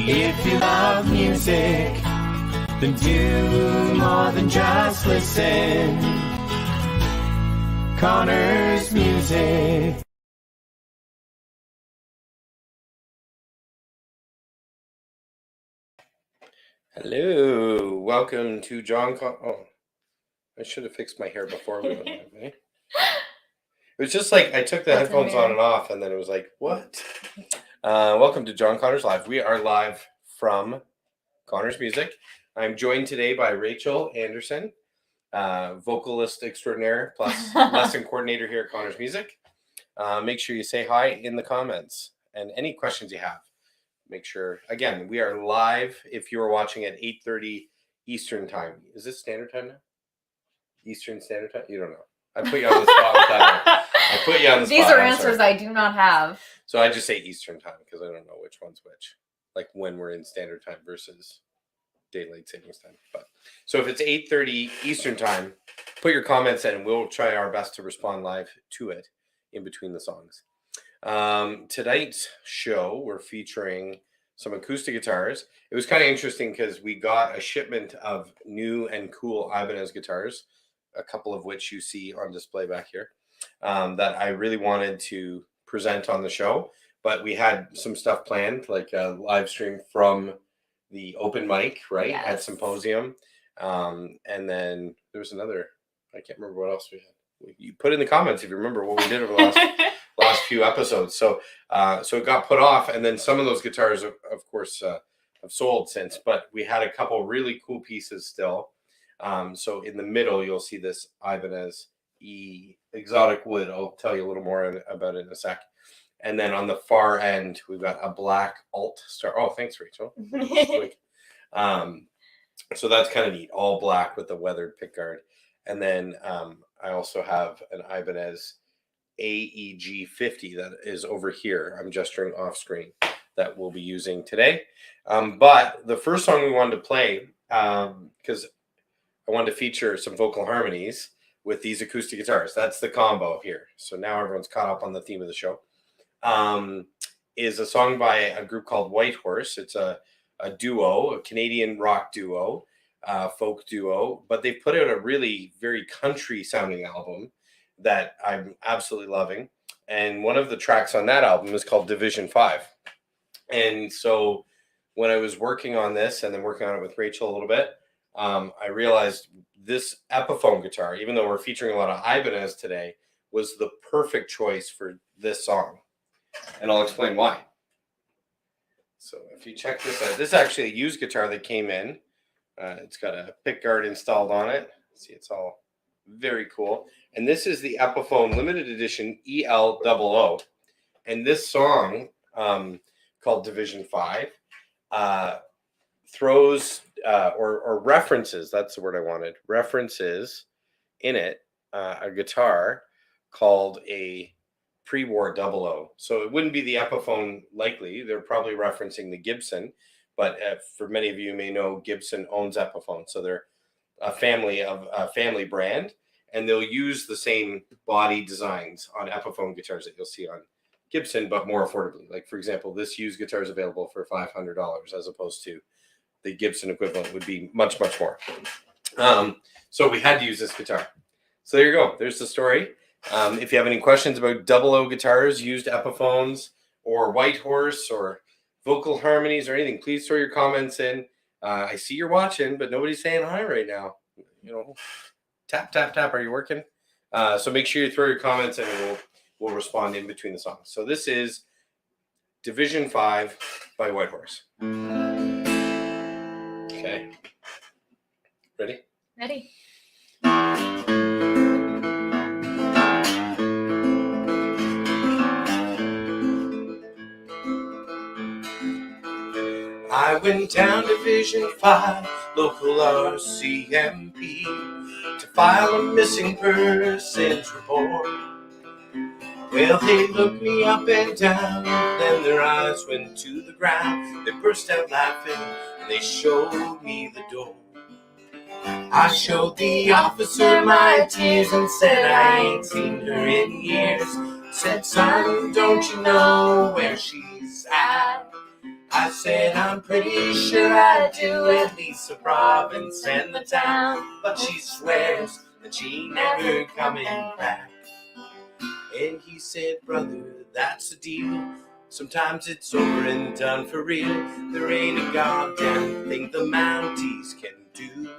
If you love music, then do more than just listen. Connor's Music. Hello, welcome to John I should have fixed my hair before we went live, eh? It was just like I took the headphones on and off, and then it was like, what? Welcome to John Connor's Live. We are live from Connor's Music. I'm joined today by Rachel Anderson, vocalist extraordinaire plus lesson coordinator here at Connor's Music. Make sure you say hi in the comments and any questions you have. Make sure, again, we are live if you are watching at 8:30 Eastern time. Is this standard time now? Eastern Standard Time? You don't know. I put you on the spot with that one. I put you on the spot. These are answers I do not have. So I just say Eastern time because I don't know which one's which. Like when we're in standard time versus daylight savings time. But so if it's 8:30 Eastern time, put your comments in and we'll try our best to respond live to it in between the songs. Tonight's show, we're featuring some acoustic guitars. It was kind of interesting because we got a shipment of new and cool Ibanez guitars, a couple of which you see on display back here, that I really wanted to present on the show. But we had some stuff planned, like a live stream from the open mic, right, yes, at Symposium. And then there was another, I can't remember what else we had. You put in the comments if you remember what we did over the last few episodes. So it got put off, and then some of those guitars, of course, have sold since. But we had a couple really cool pieces still. So in the middle, you'll see this Ibanez exotic wood. I'll tell you a little more about it in a sec. And then on the far end, we've got a black alt star. Oh, thanks, Rachel. So that's kind of neat, all black with the weathered pickguard. And then I also have an Ibanez AEG 50 that is over here. I'm gesturing off screen that we'll be using today. But the first song we wanted to play, because I wanted to feature some vocal harmonies with these acoustic guitars. That's the combo here. So now everyone's caught up on the theme of the show. Is a song by a group called Whitehorse. It's a duo, a Canadian rock duo, folk duo, but they've put out a really very country sounding album that I'm absolutely loving. And one of the tracks on that album is called Division 5. And so when I was working on this and then working on it with Rachel a little bit, I realized this Epiphone guitar, even though we're featuring a lot of Ibanez today, was the perfect choice for this song. And I'll explain why. So if you check this out, this is actually a used guitar that came in. It's got a pickguard installed on it. See, it's all very cool. And this is the Epiphone limited edition EL00. And this song, called Division 5, throws or references, that's the word I wanted, references in it a guitar called a pre-war 00. So it wouldn't be the Epiphone likely. They're probably referencing the Gibson, but for many of you may know, Gibson owns Epiphone. So they're a family brand, and they'll use the same body designs on Epiphone guitars that you'll see on Gibson, but more affordably. Like, for example, this used guitar is available for $500 as opposed to the Gibson equivalent would be much, much more. So we had to use this guitar. So there you go. There's the story. If you have any questions about 00 guitars, used Epiphones, or Whitehorse, or vocal harmonies, or anything, please throw your comments in. I see you're watching, but nobody's saying hi right now. You know, tap, tap, tap. Are you working? So make sure you throw your comments in, and we'll respond in between the songs. So this is Division 5 by Whitehorse. Okay. Ready? Ready. I went down Division 5, local RCMP, to file a missing persons report. Well, they looked me up and down, then their eyes went to the ground. They burst out laughing, and they showed me the door. I showed the officer my tears and said I ain't seen her in years. Said, son, don't you know where she's at? I said, I'm pretty sure I do, at least the province and the town. But she swears that she never coming back. And he said, brother, that's the deal. Sometimes it's over and done for real. There ain't a goddamn thing the Mounties can do.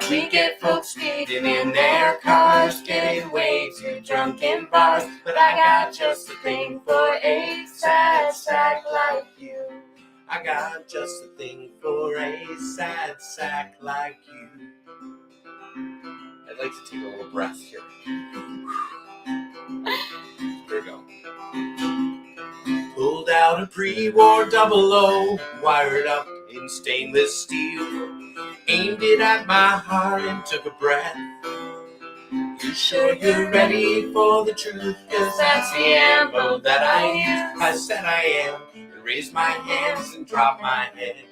We get folks speeding in their cars, getting way too drunk in bars. But I got just the thing for a sad sack like you. I got just the thing for a sad sack like you. I'd like to take a little breath here. There we go. Pulled out a pre-war 00, wired up in stainless steel. Aimed it at my heart and took a breath. You sure you're ready for the truth? 'Cause that's the ammo that I use. I said I am, and raised my hands and dropped my head.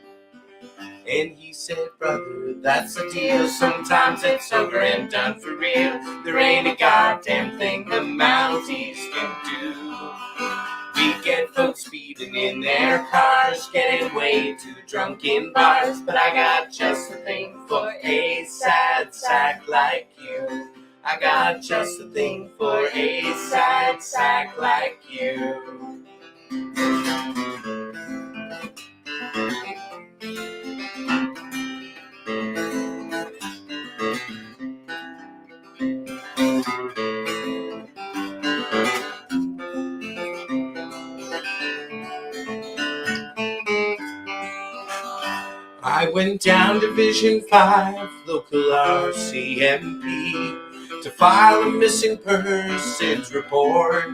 And he said, brother, that's the deal. Sometimes it's over and done for real. There ain't a goddamn thing the Mounties can do. We get folks speeding in their cars, getting way too drunk in bars. But I got just the thing for a sad sack like you. I got just the thing for a sad sack like you. I went down Division 5, local RCMP, to file a missing persons report.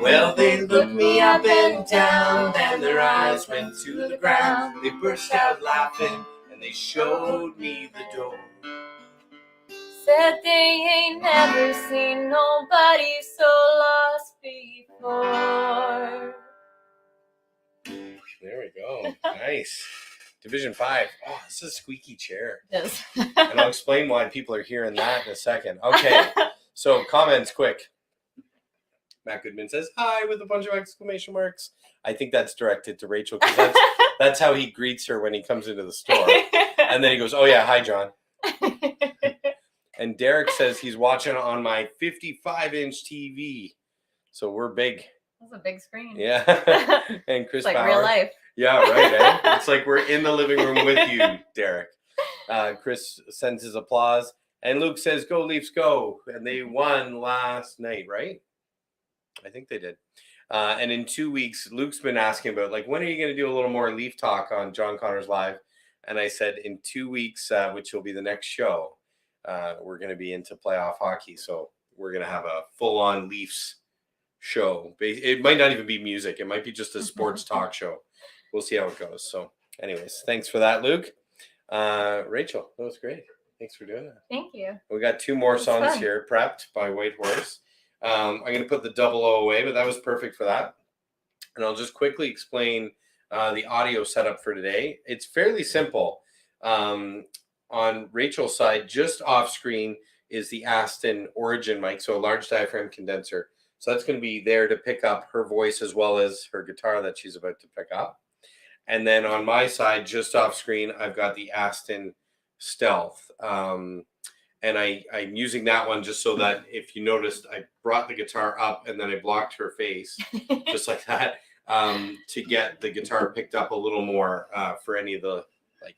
Well, they looked me up and down, then their eyes went to the ground. They burst out laughing, and they showed me the door. Said they ain't never seen nobody so lost before. There we go. Nice. Division 5. Oh, this is a squeaky chair. Yes. And I'll explain why people are hearing that in a second. Okay, so comments quick. Matt Goodman says, hi, with a bunch of exclamation marks. I think that's directed to Rachel, because that's how he greets her when he comes into the store. And then he goes, oh yeah, hi, John. And Derek says he's watching on my 55-inch TV. So we're big. That's a big screen. Yeah. And Chris It's like Bauer. real life. Yeah, right, eh? It's like we're in the living room with you, Derek. Chris sends his applause. And Luke says, go Leafs, go. And they won last night, right? I think they did. And in 2 weeks, Luke's been asking about, like, when are you going to do a little more Leaf talk on John Connors Live? And I said, in 2 weeks, which will be the next show, we're going to be into playoff hockey. So we're going to have a full-on Leafs show. It might not even be music. It might be just a sports talk show. We'll see how it goes. So anyways, thanks for that, Luke. Rachel, that was great. Thanks for doing that. Thank you. We got 2 more songs fun. here prepped by Whitehorse. I'm going to put the 00 away, but that was perfect for that. And I'll just quickly explain the audio setup for today. It's fairly simple. On Rachel's side, just off screen is the Aston Origin mic, so a large diaphragm condenser. So that's going to be there to pick up her voice as well as her guitar that she's about to pick up. And then on my side, just off screen, I've got the Aston Stealth. And I'm using that one just so that if you noticed, I brought the guitar up and then I blocked her face, just like that, to get the guitar picked up a little more for any of the, like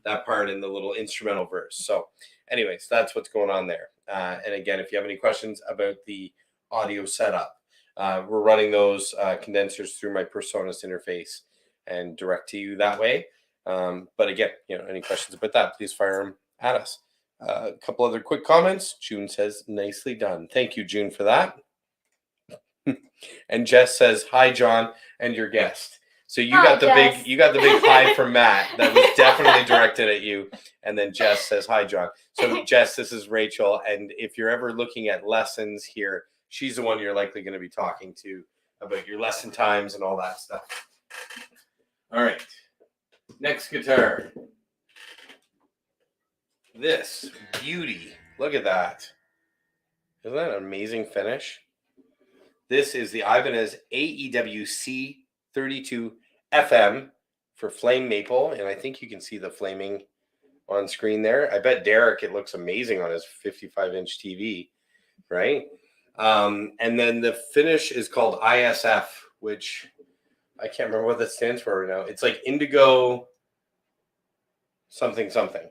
that part in the little instrumental verse. So anyways, that's what's going on there. And again, if you have any questions about the audio setup, we're running those condensers through my Personas interface and direct to you that way. But again, any questions about that, please fire them at us. A couple other quick comments. June says, nicely done. Thank you, June, for that. And Jess says, hi, John, and your guest. So you got the big hi from Matt that was definitely directed at you. And then Jess says, hi, John. So Jess, this is Rachel. And if you're ever looking at lessons here, she's the one you're likely going to be talking to about your lesson times and all that stuff. All right. Next guitar. This beauty. Look at that. Isn't that an amazing finish? This is the Ibanez AEW C32 FM for flame maple, and I think you can see the flaming on screen there. I bet Derek, it looks amazing on his 55-inch TV, right? And then the finish is called ISF, which I can't remember what that stands for right now. It's like indigo something something.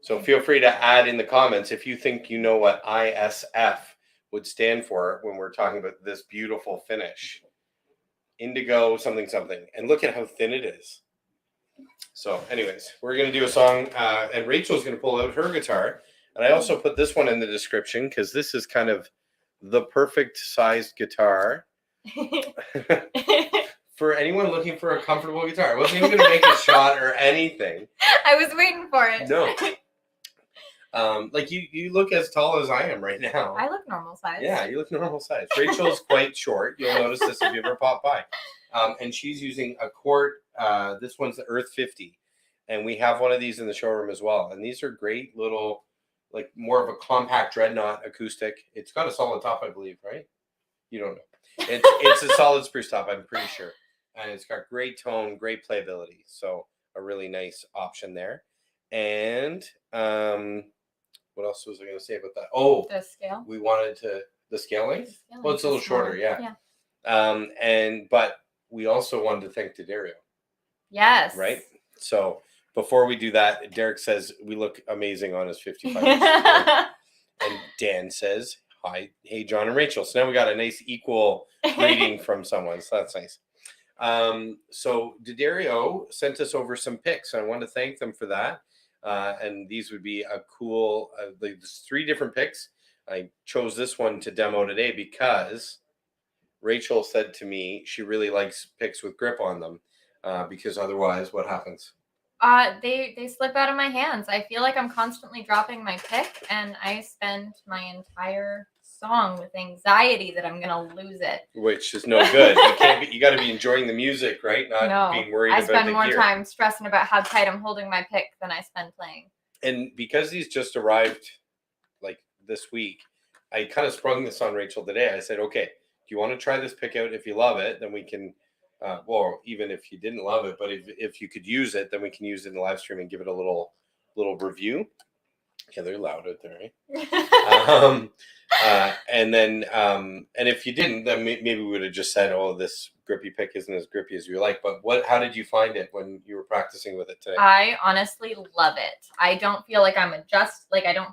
So feel free to add in the comments if you think you know what ISF would stand for when we're talking about this beautiful finish. Indigo something something. And look at how thin it is. So anyways, we're going to do a song, and Rachel's going to pull out her guitar. And I also put this one in the description because this is kind of the perfect sized guitar for anyone looking for a comfortable guitar. I wasn't even going to make a shot or anything. I was waiting for it. No. Like you look as tall as I am right now. I look normal size. Yeah, you look normal size. Rachel's quite short. You'll notice this if you ever pop by. And she's using a Cort. This one's the Earth 50. And we have one of these in the showroom as well. And these are great little, like more of a compact dreadnought acoustic. It's got a solid top, I believe, right? You don't know. It's a solid spruce top, I'm pretty sure. And it's got great tone, great playability. So a really nice option there. And what else was I going to say about that? Oh, The scale. we wanted the scale length. Well, it's a little shorter, yeah. But we also wanted to thank D'Addario. Yes. Right. So before we do that, Derek says we look amazing on his 55. And Dan says, "Hi, hey John and Rachel." So now we got a nice equal greeting from someone. So that's nice. So D'Addario sent us over some picks. I want to thank them for that. And these would be a cool, there's 3 different picks. I chose this one to demo today because Rachel said to me she really likes picks with grip on them, because otherwise what happens? They slip out of my hands. I feel like I'm constantly dropping my pick, and I spend my entire song with anxiety that I'm gonna lose it, which is no good. You got to be enjoying the music, right? Not being worried about the gear. I spend more time stressing about how tight I'm holding my pick than I spend playing. And because these just arrived like this week, I kind of sprung this on Rachel today. I said, okay, do you want to try this pick out? If you love it, then we can, well, even if you didn't love it, but if you could use it, then we can use it in the live stream and give it a little review. Yeah, they're loud out there, right? And if you didn't, then maybe we would have just said, "Oh, this grippy pick isn't as grippy as you like." But how did you find it when you were practicing with it today? I honestly love it. I don't feel like I don't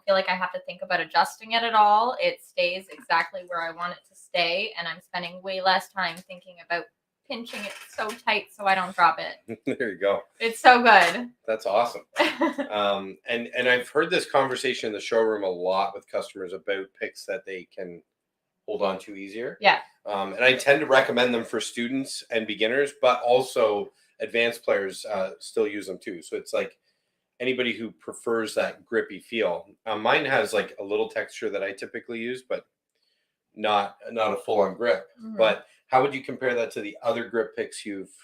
feel like I have to think about adjusting it at all. It stays exactly where I want it to stay, and I'm spending way less time thinking about pinching it so tight so I don't drop it. There you go. It's so good. That's awesome. And I've heard this conversation in the showroom a lot with customers about picks that they can hold on to easier. Yeah. And I tend to recommend them for students and beginners, but also advanced players still use them too. So it's like anybody who prefers that grippy feel. Mine has like a little texture that I typically use, but not a full-on grip. Mm-hmm. But how would you compare that to the other grip picks you've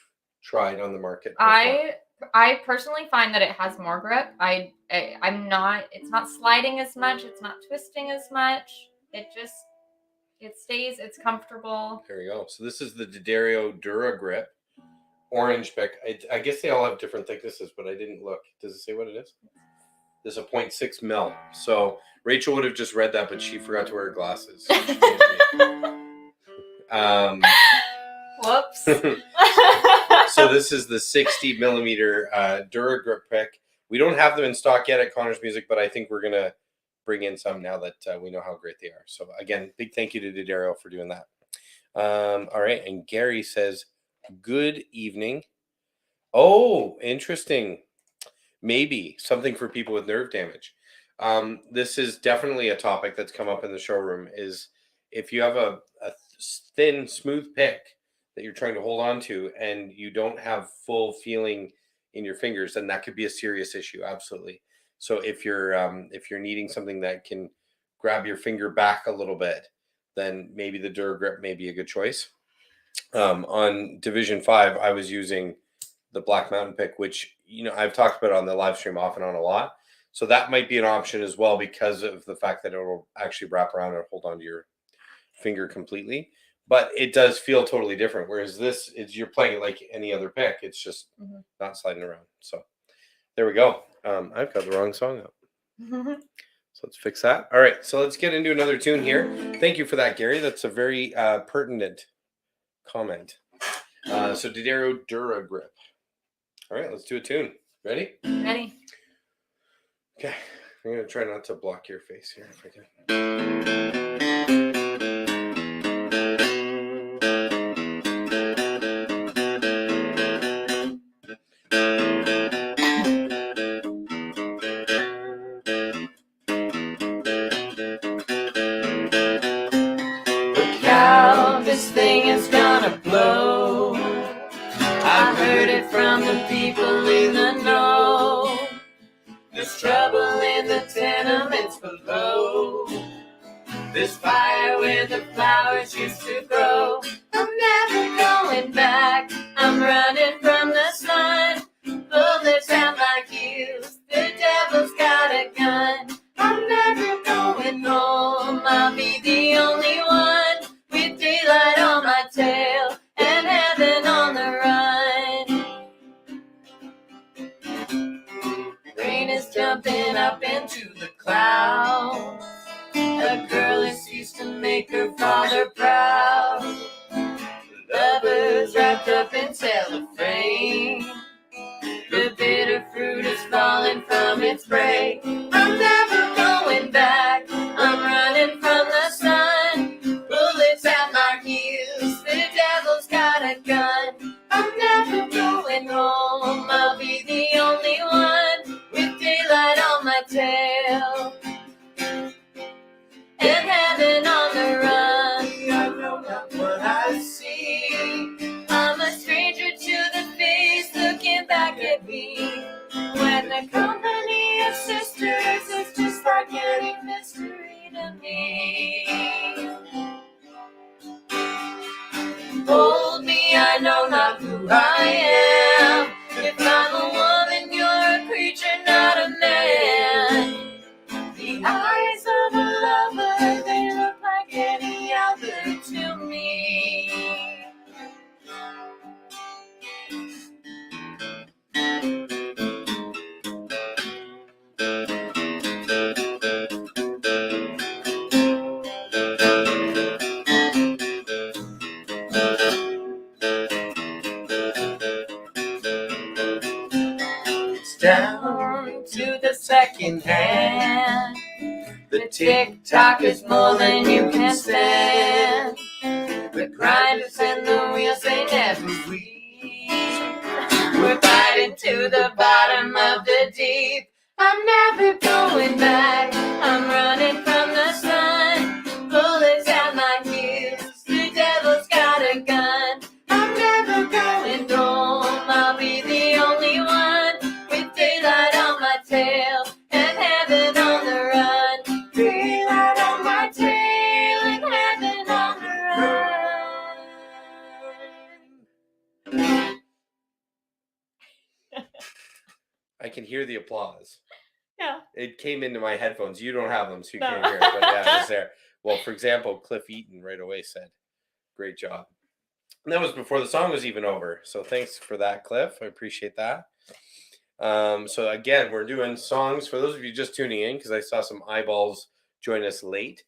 tried on the market before? I personally find that it has more grip. It's not sliding as much. It's not twisting as much. It stays, it's comfortable. There you go. So this is the D'Addario Dura Grip orange pick. I guess they all have different thicknesses, but I didn't look. Does it say what it is? There's a 0.6 mil. So Rachel would have just read that, but she forgot to wear her glasses. Whoops. So this is the 60 millimeter Dura Grip pick. We don't have them in stock yet at Connor's Music, but I think we're going to bring in some now that we know how great they are. So again, big thank you to D'Addario for doing that. All right. And Gary says, good evening. Oh, interesting. Maybe something for people with nerve damage. This is definitely a topic that's come up in the showroom, is if you have a thin, smooth pick that you're trying to hold on to and you don't have full feeling in your fingers, then that could be a serious issue. Absolutely. So if you're needing something that can grab your finger back a little bit, then maybe the Dura Grip may be a good choice. On Division 5, I was using the Black Mountain pick, which, I've talked about on the live stream off and on a lot. So that might be an option as well, because of the fact that it will actually wrap around and hold on to your finger completely. but it does feel totally different. Whereas this is you're playing it like any other pick. It's just not sliding around. So there we go. I've got the wrong song up. So let's fix that. All right, so let's get into another tune here. Thank you for that, Gary. That's a very pertinent comment. So Didero Dura Grip. All right, let's do a tune. Ready? Ready. Okay, I'm going to try not to block your face here if I can. This thing is gonna blow. I heard it from the people in the know. There's trouble in the tenements below. There's fire where the flowers used to grow. I'm never going back. I'm running from the sun. Bullets at my heels. The devil's got a gun. I'm never going home. I'll be the only one. With daylight on my tail and heaven on the run. Rain is jumping up into the clouds. A girl is used to make her father proud. Lovers wrapped up in cellophane. The bitter fruit is falling from its prey. I'm never going back. I'm running from the sun. Bullets at my heels. The devil's got a gun. I'm never going home. I'll be the only one with daylight on my tail and heaven on the run. I know not what I see. I'm a stranger to the face looking back at me. When the company of sisters is just like any mystery to me. Hold me, I know not who I am. If I'm a woman, you're a creature, not a man. The eyes of a lover, they look like any other to me. Down to the second hand. The tick-tock is more than you can stand. The grinders and the wheels, they never weep. We're fighting to the bottom of the deep. I'm never going back. I'm running from the sun. Bullets at my heels. The devil's got a gun. I'm never going home. I'll be the only one with daylight on my tail and heaven on the run. Daylight on my tail and heaven on the run. I can hear the applause. Yeah. It came into my headphones. You don't have them, so you can't hear it. But yeah, it was there. Well, for example, Cliff Eaton right away said, "Great job." And that was before the song was even over. So thanks for that, Cliff. I appreciate that. So again, we're doing songs for those of you just tuning in because I saw some eyeballs join us late.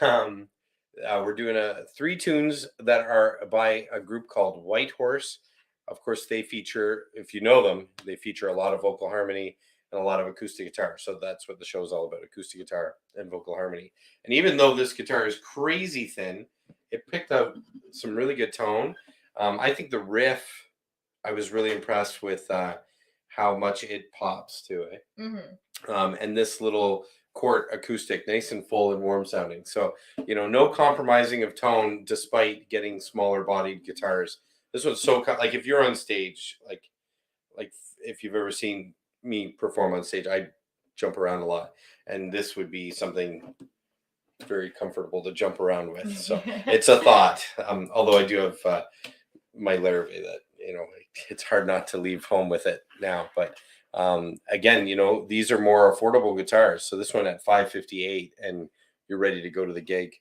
We're doing 3 tunes that are by a group called Whitehorse. Of course, they feature, if you know them, they feature a lot of vocal harmony and a lot of acoustic guitar. So that's what the show is all about, acoustic guitar and vocal harmony. And even though this guitar is crazy thin, it picked up some really good tone. I think the riff, I was really impressed with how much it pops to it. Mm-hmm. And this little Cort acoustic, nice and full and warm sounding. So, you know, no compromising of tone despite getting smaller bodied guitars. This one's so, like if you're on stage, like if you've ever seen me perform on stage, I jump around a lot. And this would be something very comfortable to jump around with. So it's a thought. Although I do have my Larrabee that, you know, it's hard not to leave home with it now. But again, you know, these are more affordable guitars. So this one at $558 and you're ready to go to the gig.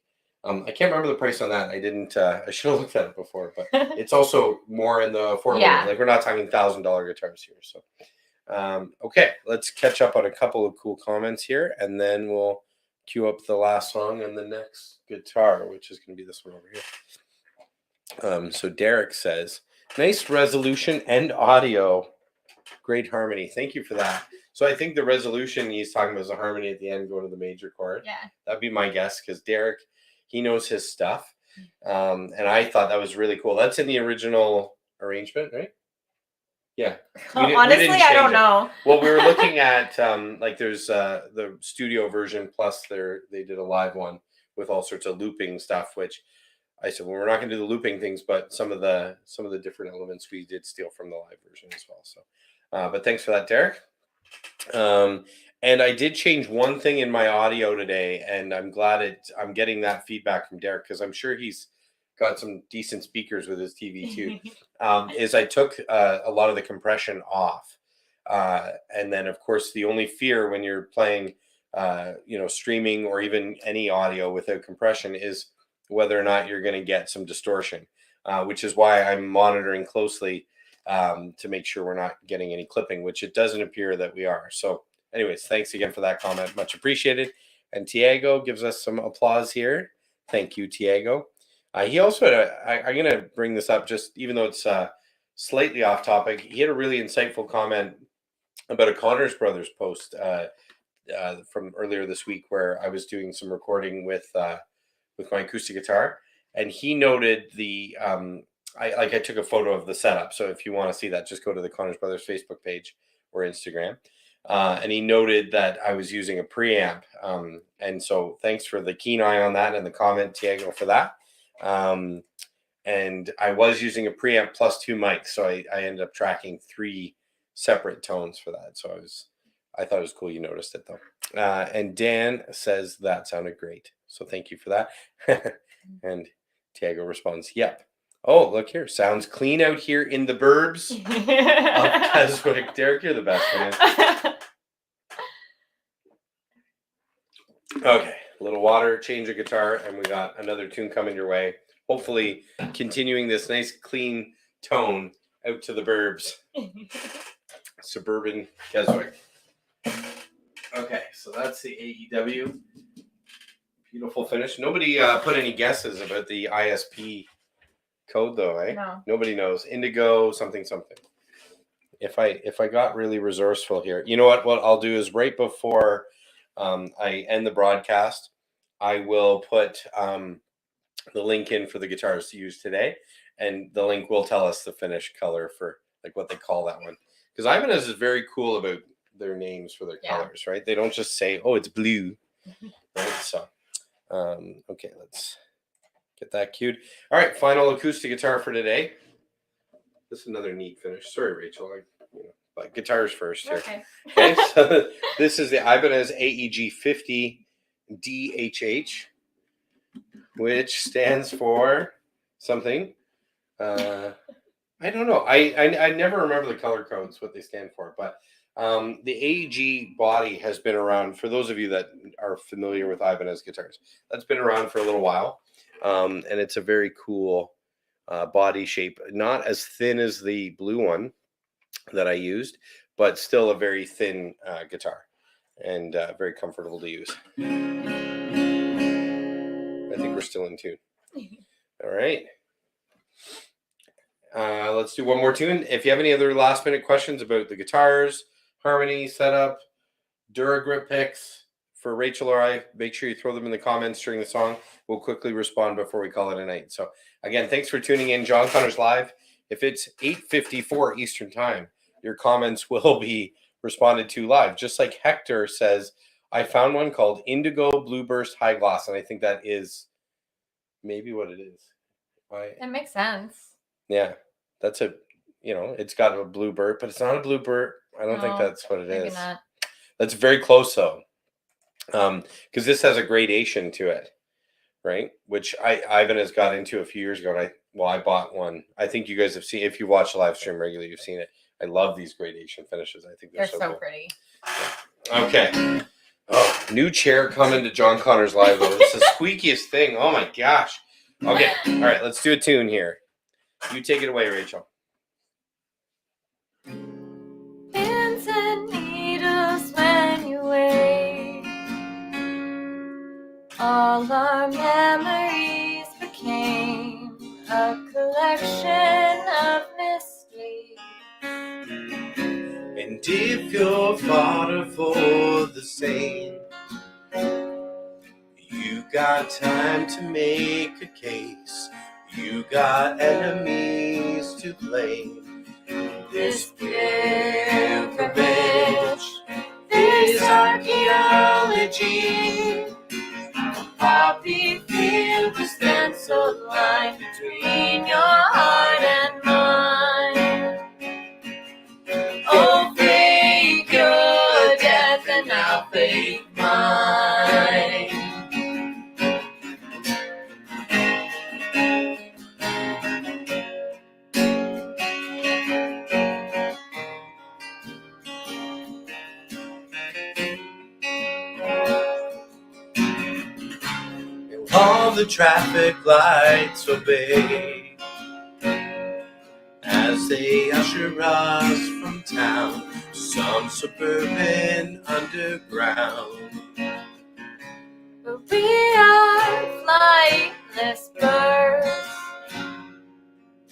I can't remember the price on that. I didn't. I should have looked at it before, but it's also more in the affordable. Yeah. Like we're not talking $1,000 guitars here. So, okay, let's catch up on a couple of cool comments here, and then we'll cue up the last song and the next guitar, which is going to be this one over here. So Derek says, "Nice resolution and audio, great harmony. Thank you for that." So I think the resolution he's talking about is the harmony at the end going to the major chord. Yeah. That'd be my guess because Derek, he knows his stuff. And I thought that was really cool. That's in the original arrangement, right? Yeah. Honestly, I don't know. Well, we were looking at like there's the studio version plus they did a live one with all sorts of looping stuff, which I said, well, we're not going to do the looping things, but some of the different elements we did steal from the live version as well. So, but thanks for that, Derek. And I did change one thing in my audio today, and I'm glad I'm getting that feedback from Derek because I'm sure he's got some decent speakers with his TV too. Is I took a lot of the compression off, and then of course the only fear when you're playing, streaming or even any audio without compression is whether or not you're going to get some distortion, which is why I'm monitoring closely to make sure we're not getting any clipping, which it doesn't appear that we are. So anyways, thanks again for that comment. Much appreciated. And Tiago gives us some applause here. Thank you, Tiago. He also had I'm going to bring this up just even though it's slightly off topic. He had a really insightful comment about a Connors Brothers post from earlier this week where I was doing some recording with my acoustic guitar. And he noted the I took a photo of the setup. So if you want to see that, just go to the Connors Brothers Facebook page or Instagram. And he noted that I was using a preamp. And so thanks for the keen eye on that and the comment, Tiago, for that. And I was using a preamp plus 2 mics. So I ended up tracking 3 separate tones for that. So I thought it was cool you noticed it though. And Dan says that sounded great. So thank you for that. And Tiago responds, yep. Oh, look here. Sounds clean out here in the burbs of Keswick. Derek, you're the best, man. Okay. A little water, change of guitar, and we got another tune coming your way. Hopefully continuing this nice clean tone out to the burbs. Suburban Keswick. Okay, so that's the AEW. Beautiful finish. Nobody put any guesses about the ISP code though, eh? No. Nobody knows. Indigo something. If I got really resourceful here, you know what I'll do is right before I end the broadcast, I will put the link in for the guitars to use today, and the link will tell us the finish color for like what they call that one. Because Ibanez is very cool about their names for their colors, right? They don't just say, oh, it's blue, right? So, okay, let's get that cued. All right, final acoustic guitar for today. This is another neat finish. Sorry, Rachel. But guitars first here. Okay, so this is the Ibanez AEG 50 DHH, which stands for something. I don't know. I never remember the color codes, what they stand for, but the AEG body has been around, for those of you that are familiar with Ibanez guitars, that's been around for a little while. And it's a very cool body shape, not as thin as the blue one that I used, but still a very thin guitar and very comfortable to use. I think we're still in tune. All right. Let's do one more tune. If you have any other last minute questions about the guitars, harmony, setup, Duragrip picks for Rachel or I, make sure you throw them in the comments during the song. We'll quickly respond before we call it a night. So again, thanks for tuning in. John Connors Live. If it's 8:54 Eastern Time, your comments will be responded to live. Just like Hector says, I found one called Indigo Blueburst High Gloss, and I think that is maybe what it is. That makes sense. Yeah, that's it's got a bluebird, but it's not a bluebird. I don't think that's what it is. Not. That's very close though, because this has a gradation to it, right? Which Ibanez got into a few years ago, and I bought one. I think you guys have seen, if you watch the live stream regularly, you've seen it. I love these gradation finishes. I think they're so so cool. pretty. Okay. Oh, new chair coming to John Connor's live though. It's the squeakiest thing. Oh my gosh. Okay, all right, let's do a tune here. You take it away, Rachel. Pins and needles when you wait. All our memories became a collection of mistakes. And if your father for the same, you got time to make a case. You got enemies to blame. This pilgrimage, this archaeology, a poppy field with stenciled line between your heart and mine. Oh, fake your death and I'll fake mine. All the traffic lights obey as they usher us from town to some suburban underground. But we are flightless birds.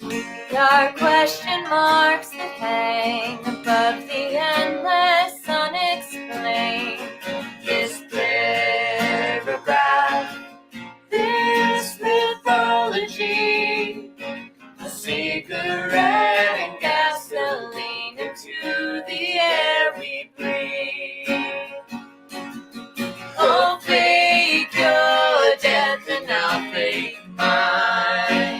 We are question marks that hang above the endless unexplained. This paragraph, this mythology, a cigarette and gasoline into the air we breathe. Oh, fake your death and I'll fake mine.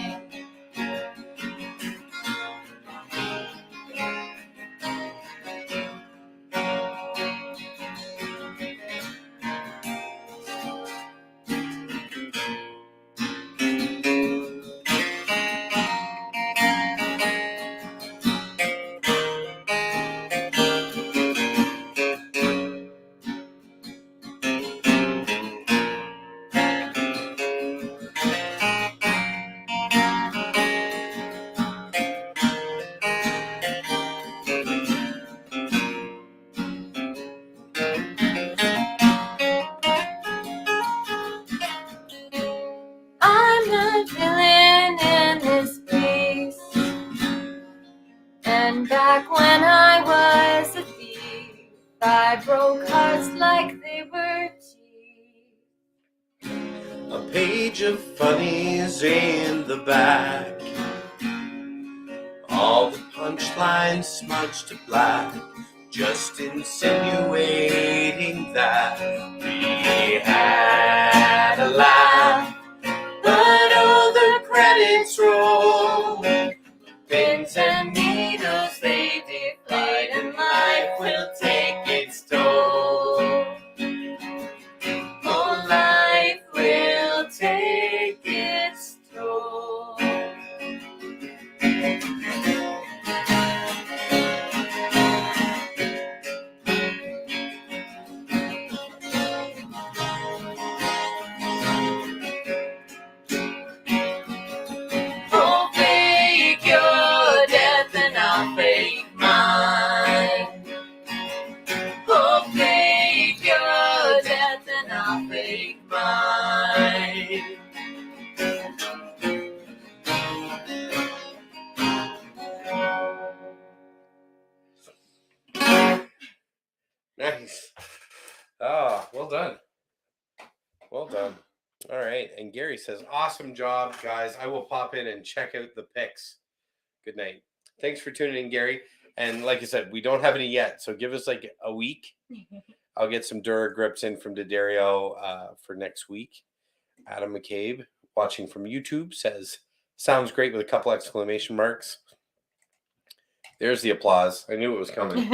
I'm the villain in this piece, and back when I was a thief, I broke hearts like they were teeth. A page of funnies in the back, all the punchlines smudged to black, just insinuating that we had a laugh. But all the credits roll, pins and needles they deflate, and life will take its toll. Oh, life will take its toll. Oh, fake your death and I'll fake mine. Oh, fake your death and I'll fake mine. Nice. Oh, well done. Well done. All right. And Gary says, awesome job, guys. I will pop in and check out the pics. Good night. Thanks for tuning in, Gary. And like I said, we don't have any yet. So give us like a week. I'll get some Dura grips in from D'Addario for next week. Adam McCabe, watching from YouTube, says, sounds great with a couple exclamation marks. There's the applause. I knew it was coming.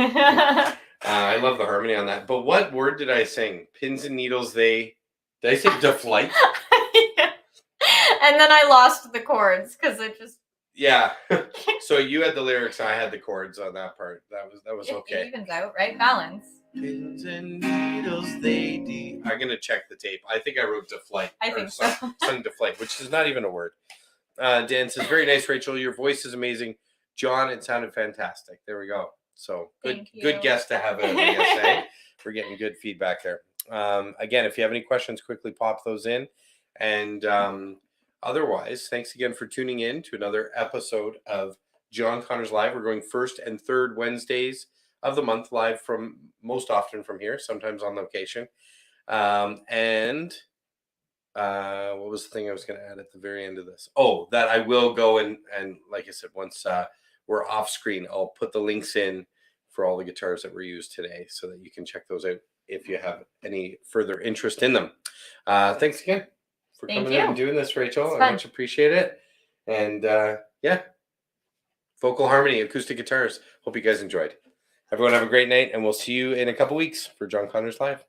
I love the harmony on that. But what word did I sing? Pins and needles, they... Did I say deflate? Yeah. And then I lost the chords because it just... Yeah. So you had the lyrics, I had the chords on that part. That was It okay. evens out, right? Balance. Pins and needles, I'm gonna check the tape. I think I wrote deflate. I think so. Sung deflate, which is not even a word. Dan says, very nice, Rachel. Your voice is amazing. John, it sounded fantastic. There we go. So good guest to have it, I guess, eh? We're getting good feedback there. Again, if you have any questions, quickly pop those in. And otherwise, thanks again for tuning in to another episode of John Connors Live. We're going first and third Wednesdays of the month live from most often from here, sometimes on location. And what was the thing I was going to add at the very end of this? Oh, that I will go and like I said, once we're off screen, I'll put the links in for all the guitars that were used today so that you can check those out if you have any further interest in them. Thanks again for coming in and doing this, Rachel. I much appreciate it. And yeah, vocal harmony, acoustic guitars. Hope you guys enjoyed. Everyone have a great night, and we'll see you in a couple weeks for John Connors Live.